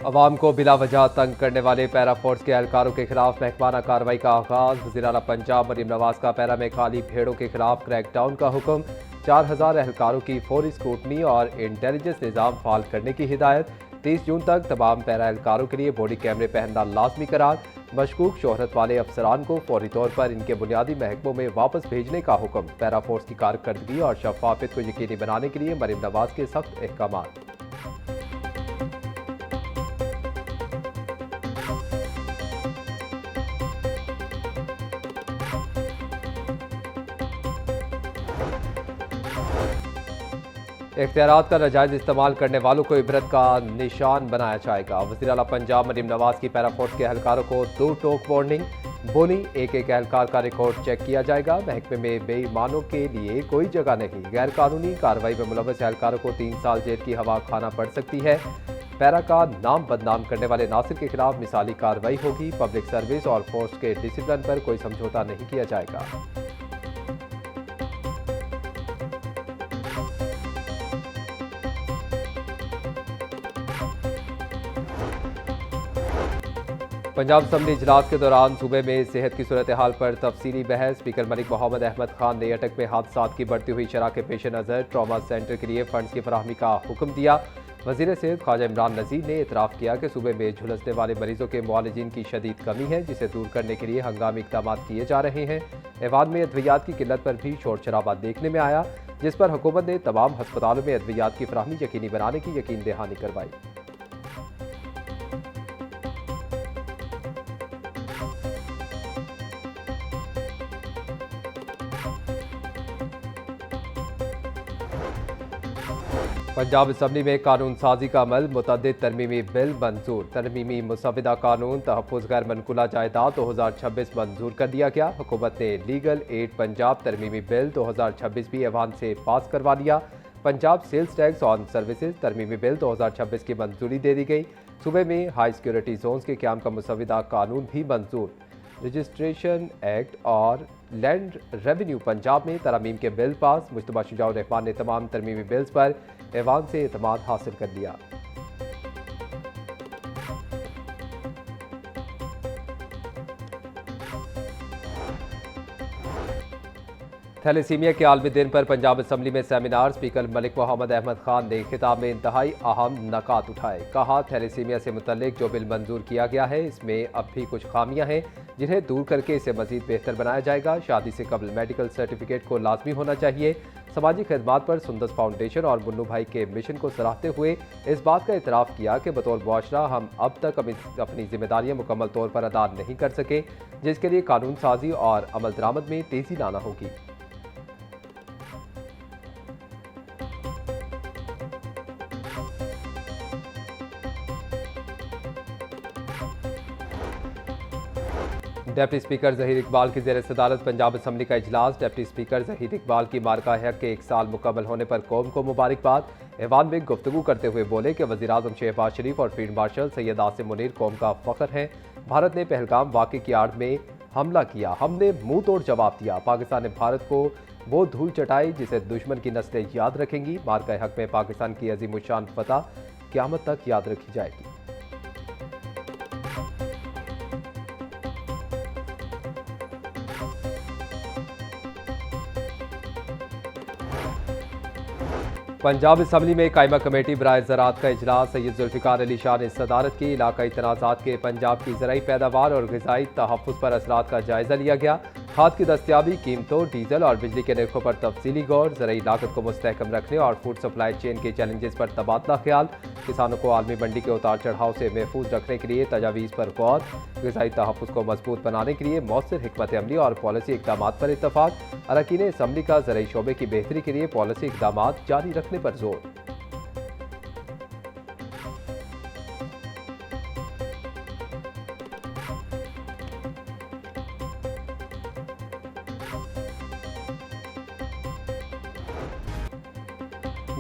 अवाम को बिला वजह तंग करने वाले पैरा फोर्स के एहलकारों के खिलाफ महकमाना कार्रवाई का आगाज। वज़ीर आला पंजाब मरीम नवाज का पैरा में खाली भेड़ों के खिलाफ क्रैकडाउन का हुक्म। 4000 एहलकारों की फौरी स्क्रूटनी और इंटेलिजेंस निज़ाम फाल करने की हिदायत। 30 जून तक तमाम पैरा एहलकारों के लिए बॉडी कैमरे पहनना लाजमी करार। मशकूक शोहरत वाले अफसरान को फौरी तौर पर इनके बुनियादी महकमों में वापस भेजने का हुक्म। पैरा फोर्स की कारकर्दगी और शफाफियत को यकीनी बनाने के लिए मरीम नवाज के सख्त अहकाम। इख्तियारात का नाजायज इस्तेमाल करने वालों को इबरत का निशान बनाया जाएगा। वज़ीर आला पंजाब मरीम नवाज की पैरा फोर्स के एहलकारों को 2 टोक वार्निंग। बोली एक एहलकार का रिकॉर्ड चेक किया जाएगा। महकमे में बेईमानों के लिए कोई जगह नहीं। गैर कानूनी कार्रवाई में मुलव्वस एहलकारों को 3 साल जेल की हवा खाना पड़ सकती है। पैरा का नाम बदनाम करने वाले नासिर के खिलाफ मिसाली कार्रवाई होगी। पब्लिक सर्विस और फोर्स के डिसिप्लिन पर कोई समझौता नहीं किया जाएगा। पंजाब असम्बली इजलास के दौरान सूबे में सेहत की सूरत हाल पर तफसीली बहस। स्पीकर मलिक मोहम्मद अहमद खान ने अटक में हादसात की बढ़ती हुई शरह के पेश नज़र ट्रॉमा सेंटर के लिए फंड्स की फराहमी का हुक्म दिया। वज़ीर सेहत ख्वाजा इमरान नज़ीर ने इतराफ़ किया कि सूबे में झुलसने वाले मरीजों के मुआलजीन की शदीद कमी है, जिसे दूर करने के लिए हंगामी इक़दाम किए जा रहे हैं। ऐवान में अद्वियात की किल्लत पर भी शोर शराबा देखने में आया, जिस पर हुकूमत ने तमाम हस्पतालों में अद्वियात की फराहमी यकीनी बनाने की यकीन दहानी करवाई। पंजाब असम्बली में कानून साजी का अमल। मुतअद्दिद तरमीमी बिल मंजूर। तरमीमी मुसविदा कानून तहफ़्फ़ुज़ गैर मनकुला जायदाद 2026 मंजूर कर दिया गया। हुकूमत ने लीगल एड पंजाब तरमीमी बिल 2026 भी ऐवान से पास करवा लिया। Punjab sales tax on services तरमीमी बिल 2026 की मंजूरी दे दी गई। सूबे में हाई सिक्योरिटी जोन्स के क़याम का मुसविदा कानून भी मंजूर। रजिस्ट्रेशन एक्ट और लैंड रेवेन्यू पंजाब में तरमीम के बिल पास। मुश्तबा शुजाउर रहमान ने तमाम तरमीमी बिल्स पर ऐवान से एतमाद हासिल कर लिया। थैलेसीमिया के आलमी दिन पर पंजाब असम्बली में सेमिनार। स्पीकर मलिक मोहम्मद अहमद खान ने खिताब में इंतहाई अहम नकात उठाए। कहा, थैलेसीमिया से मुतल्लिक जो बिल मंजूर किया गया है, इसमें अब भी कुछ खामियां हैं, जिन्हें दूर करके इसे मजीद बेहतर बनाया जाएगा। शादी से कबल मेडिकल सर्टिफिकेट को लाजमी होना चाहिए। समाजी खदमात पर सुंदस फाउंडेशन और मुन्नू भाई के मिशन को सराहते हुए इस बात का इतराफ़ किया कि बतौर मुआशरा हम अब तक अपनी जिम्मेदारियां मुकम्मल तौर पर अदा नहीं कर सके, जिसके लिए कानून साजी और अमल दरामद में तेज़ी लाना होगी। डिप्टी स्पीकर ज़हीर इकबाल की ज़ेर सदारत पंजाब असम्बली का इजलास। डिप्टी स्पीकर ज़हीर इकबाल की मार्का हक के 1 साल मुकम्मल होने पर कौम को मुबारकबाद। ऐवान में गुफ्तगू करते हुए बोले कि वज़ीर आज़म शहबाज शरीफ और फील्ड मार्शल सैयद आसिम मुनीर कौम का फ़ख्र हैं। भारत ने पहलगाम वाक़े की आड़ में हमला किया, हमने मुंह तोड़ जवाब दिया। पाकिस्तान ने भारत को वो धूल चटाई जिसे दुश्मन की नस्लें याद रखेंगी। मार्का हक में पाकिस्तान की अज़ीमुश्शान फतह क़यामत तक याद रखी जाएगी। पंजाब असम्बली में कायमा कमेटी बराए ज़राअत का इजलास। सैयद जुल्फ़िकार अली शाह ने सदारत की। इलाकाई तनाज़ात के पंजाब की ज़राई पैदावार और ग़िज़ाई तहफ़्फ़ुज़ पर असरात का जायज़ा लिया गया। खाद की दस्तियाबी, कीमतों, डीजल और बिजली के नरखों पर तफसीली गौर। ज़राई लागत को मुस्तहकम रखने और फूड सप्लाई चेन के चैलेंजेस पर तबादला ख्याल। किसानों को आलमी मंडी के उतार चढ़ाव से महफूज रखने के लिए तजावीज़ पर गौर। ग़िज़ाई तहफ़्फ़ुज़ को मजबूत बनाने के लिए मौसर हिकमत अमली और पॉलिसी इक़दामात पर इत्तफ़ाक़। अरकान असम्बली का ज़राई शोबे की बेहतरी के लिए पॉलिसी इक़दामात जारी रखने पर जोर।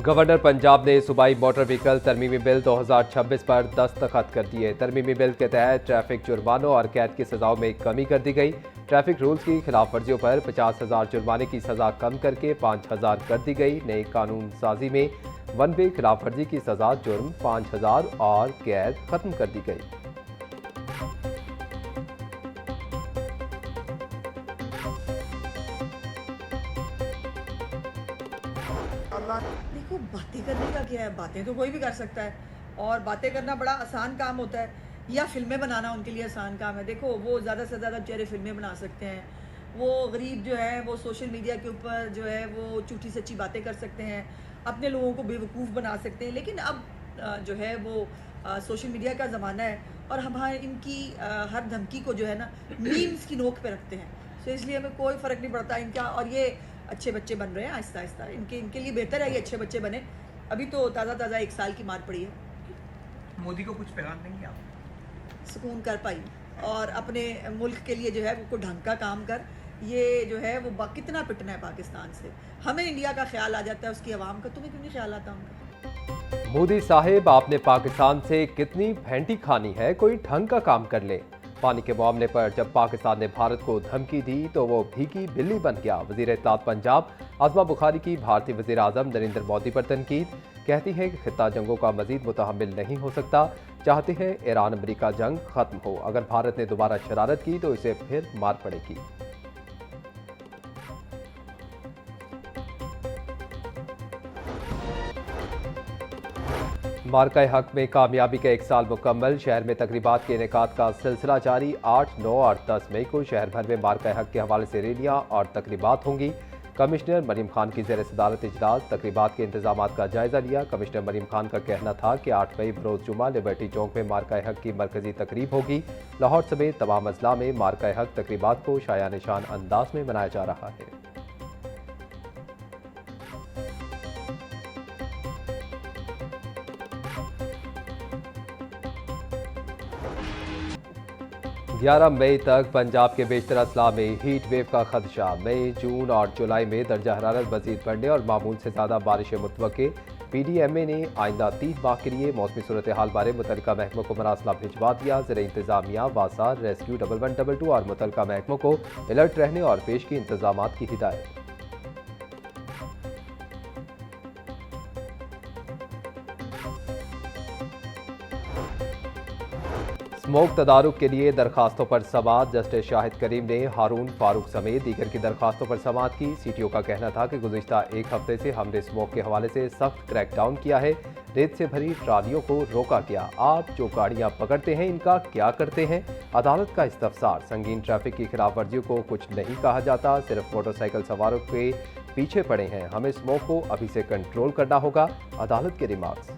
गवर्नर पंजाब ने सूबाई मोटर व्हीकल तरमीमी बिल 2026 पर दस्तखत कर दिए। तरमीमी बिल के तहत ट्रैफिक जुर्मानों और कैद की सजाओं में कमी कर दी गई। ट्रैफिक रूल्स की खिलाफ वर्जियों पर 50,000 जुर्माने की सजा कम करके 5,000 कर दी गई। नई कानून साजी में वन वे खिलाफ वर्जी की सजा जुर्म 5,000 और कैद खत्म कर दी गई। देखो, बातें करने का क्या है, बातें तो कोई भी कर सकता है और बातें करना बड़ा आसान काम होता है या फिल्में बनाना उनके लिए आसान काम है। देखो, वो ज़्यादा से ज़्यादा बेचारे फिल्में बना सकते हैं, वो गरीब जो है वो सोशल मीडिया के ऊपर जो है वो झूठी सच्ची बातें कर सकते हैं, अपने लोगों को बेवकूफ़ बना सकते हैं। लेकिन अब जो है वो सोशल मीडिया का ज़माना है और हम इनकी हर धमकी को जो है ना मीम्स की नोक पे रखते हैं। तो इसलिए हमें कोई फ़र्क नहीं पड़ता इनका। और ये अच्छे बच्चे बन रहे हैं आहिस्ता आहिस्ता, इनके इनके लिए बेहतर है ये अच्छे बच्चे बने। अभी तो ताज़ा 1 साल की मार पड़ी है। मोदी को कुछ पैगाम देंगे आप? सुकून कर पाई और अपने मुल्क के लिए जो है वो कोई ढंग का काम कर। ये जो है वो कितना पिटना है पाकिस्तान से। हमें इंडिया का ख्याल आ जाता है, उसकी आवाम का। तुम्हें क्यों नहीं ख्याल आता उनका? मोदी साहिब, आपने पाकिस्तान से कितनी भेंटी खानी है, कोई ढंग का काम कर ले। पानी के मामले पर जब पाकिस्तान ने भारत को धमकी दी तो वो भीगी बिल्ली बन गया। वजीर इत्तलात पंजाब आज़मा बुखारी की भारतीय वजीर आज़म नरेंद्र मोदी पर तनकीद। कहती है कि खित्ता जंगों का मजीद मुतहम्मिल नहीं हो सकता, चाहते हैं ईरान अमरीका जंग खत्म हो। अगर भारत ने दोबारा शरारत की तो इसे फिर मार पड़ेगी। मार्का हक में कामयाबी का 1 साल मुकम्मल। शहर में तकरीबात के इनेकाद का सिलसिला जारी। 8, 9 और 10 मई को शहर भर में मार्का हक के हवाले से रैलियां और तकरीबात होंगी। कमिश्नर मरीम खान की ज़ेर सदारत इजलास तकरीबात के इंतजाम का जायजा लिया। कमिश्नर मरीम खान का कहना था कि 8 मई बरोज़ जुमा लिबर्टी चौक में मार्का हक की मरकजी तकरीब होगी। लाहौर समेत तमाम अजला में मार्का हक तकरीबात को शाया निशान अंदाज में मनाया जा रहा है। ग्यारह मई तक पंजाब के बेशतर अजला में हीट वेव का खदशा। मई, जून और जुलाई में दर्जा हरारत मजीद बढ़ने और मामूल से ज़्यादा बारिशें मुतवक्के। PDMA ने आइंदा 3 माह के लिए मौसमी सूरत हाल बारे मुतल्लिका महकमों को मरासला भिजवा दिया। ज़िले इंतजामिया, वासा, रेस्क्यू 1112 और मुतल्लिका महकमों को अलर्ट रहने और पेश की इंतजाम की हिदायत। स्मोक तदारुक के लिए दरखास्तों पर समाअत। जस्टिस शाहिद करीम ने हारून फारूक समेत दीगर की दरखास्तों पर समाअत की। CTO का कहना था कि गुज़िश्ता 1 हफ्ते से हमने स्मोक के हवाले से सख्त क्रैकडाउन किया है, रेत से भरी ट्रालियों को रोका गया। आप जो गाड़ियां पकड़ते हैं इनका क्या करते हैं? अदालत का इस्तफसार। संगीन ट्रैफिक की खिलाफ वर्जियों को कुछ नहीं कहा जाता, सिर्फ मोटरसाइकिल सवारों के पीछे पड़े हैं। हमें स्मोक को अभी से कंट्रोल करना होगा। अदालत के रिमार्क्स।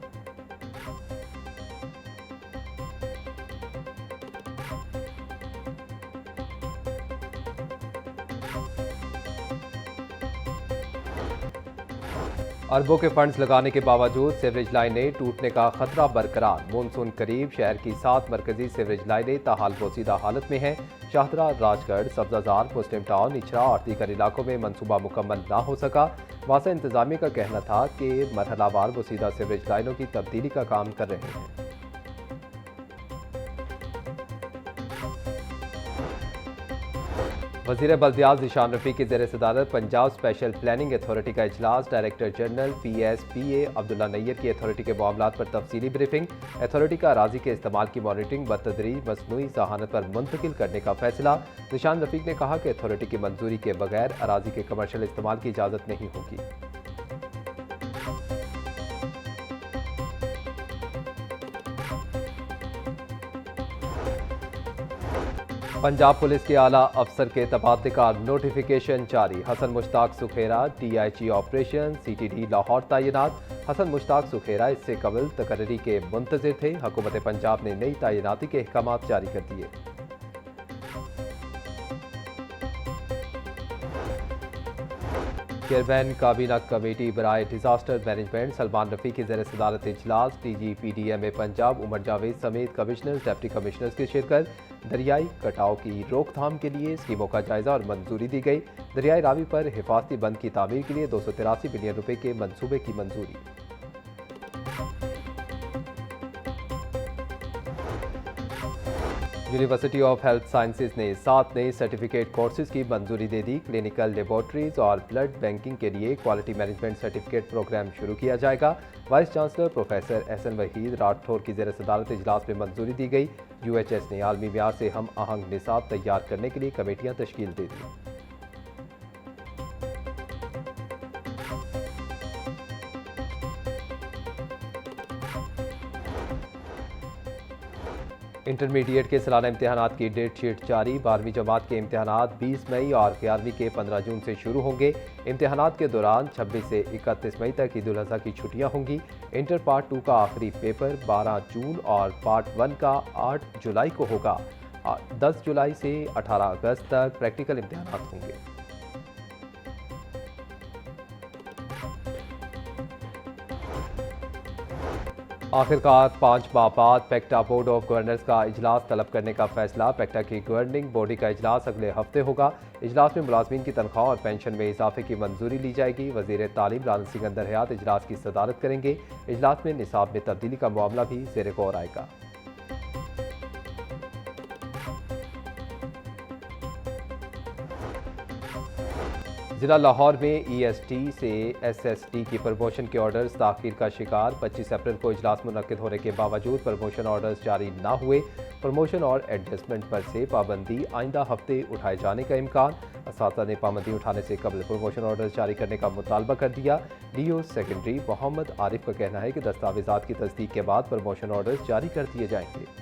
अरबों के फंड्स लगाने के बावजूद सीवरेज लाइनें टूटने का खतरा बरकरार। मानसून करीब, शहर की 7 मरकजी सीवरेज लाइनें ताहाल बोसीदा हालत में हैं। शाहदरा, राजगढ़, सब्जाजार, मुस्लिम टाउन, इचरा और दीगर इलाकों में मनसूबा मुकम्मल ना हो सका। वासा इंतजामिया का कहना था कि मरहलावार बोसीदा सीवरेज लाइनों की तब्दीली का काम कर रहे हैं। वज़ीर बल्दियात ज़ीशान रफ़ीक की ज़ेर सदारत पंजाब स्पेशल प्लानिंग अथॉरिटी का इजलास। Director general PSPA Abdullah Nayyar की अथॉरिटी के मामलात पर तफसीली ब्रीफिंग। अथॉरिटी का अराजी के इस्तेमाल की मॉनिटरिंग बतदरीज मसनूई ज़हानत पर मुंतकिल करने का फैसला। ज़ीशान रफ़ीक ने कहा कि अथॉरिटी की मंजूरी के बगैर अराजी के कमर्शियल इस्तेमाल की इजाज़त नहीं होगी। पंजाब पुलिस के आला अफसर के तबादले का नोटिफिकेशन जारी। Hasan Mushtaq Sukhera DIG operation CTD Lahore तैनात। हसन मुश्ताक सुखेरा इससे कबल तकर्री के मुंतज़िर थे। हुकूमत पंजाब ने नई तैनाती के अहकाम जारी कर दिए। चेयरमैन काबीना कमेटी बराए डिजास्टर मैनेजमेंट सलमान रफ़ी की ज़ेर सदारत इजलास। DG PDMA पंजाब उमर जावेद समेत कमिश्नर्स, डिप्टी कमिश्नर्स की शिरकत। दरियाई कटाव की रोकथाम के लिए स्कीमों का जायजा और मंजूरी दी गई। दरियाई रावी पर हिफाजती बंद की तामीर के लिए 283 बिलियन रुपए के मंसूबे की मंजूरी। यूनिवर्सिटी ऑफ हेल्थ साइंसेज ने 7 नए सर्टिफिकेट कोर्सेज की मंजूरी दे दी। क्लिनिकल लेबोरेटरीज और ब्लड बैंकिंग के लिए क्वालिटी मैनेजमेंट सर्टिफिकेट प्रोग्राम शुरू किया जाएगा। Vice chancellor professor Ehsan Waheed Rathore की ज़ेर सदारत इजलास में मंजूरी दी गई। UHS ने आलमी म्यार से हम आहंग निसाब तैयार करने के लिए कमेटियां तश्कील दे दी। इंटरमीडिएट के सालाना इम्तहानात की डेट शीट जारी। 12वीं जमात के इम्तहानात 20 मई और 11वीं के 15 जून से शुरू होंगे। इम्तहानात के दौरान 26 से 31 मई तक ईद उल अज़हा की छुट्टियां होंगी। इंटर पार्ट 2 का आखिरी पेपर 12 जून और पार्ट 1 का 8 जुलाई को होगा। 10 जुलाई से 18 अगस्त तक प्रैक्टिकल इम्तहानात होंगे। आखिरकार 5 माह बाद पेक्टा बोर्ड ऑफ गवर्नर्स का इजलास तलब करने का फैसला। पेक्टा की गवर्निंग बॉडी का इजलास अगले हफ्ते होगा। इजलास में मुलाजमीन की तनख्वाह और पेंशन में इजाफे की मंजूरी ली जाएगी। वजीर तालीम राना सिंह अंदर हयात इजलास की सदारत करेंगे। इजलास में निसाब में तब्दीली का मामला भी ज़ेर गौर आएगा। जिला लाहौर में EST से SST की प्रमोशन के ऑर्डर्स ताखीर का शिकार। 25 अप्रैल को इजलास मुनक्किद होने के बावजूद प्रमोशन ऑर्डर्स जारी न हुए। प्रमोशन और एडजस्टमेंट पर से पाबंदी आइंदा हफ्ते उठाए जाने का इम्कान। असातिज़ा ने पाबंदी उठाने से कबल प्रमोशन ऑर्डर्स जारी करने का मुतालबा कर दिया। DO सेकेंडरी मोहम्मद आरिफ का कहना है कि दस्तावेजात की तस्दीक के बाद प्रमोशन ऑर्डर्स जारी कर दिए जाएंगे।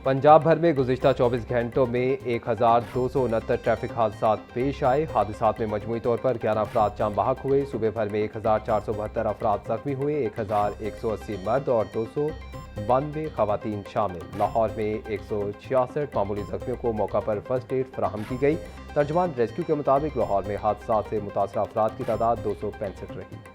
पंजाब भर में गुज़िश्ता 24 घंटों में 1269 ट्रैफिक हादसा पेश आए। हादसात में मजमूई तौर पर 11 अफराद जाम बहक हुए। सूबे भर में 1472 अफराद जख्मी हुए। 1180 मर्द और 292 खवातीन शामिल। लाहौर में 166 मामूली जख्मियों को मौका पर फर्स्ट एड फराहम की गई। तर्जमान रेस्क्यू के मुताबिक लाहौर में हादसा से मुतासरा अफराद की तादाद 265 रही।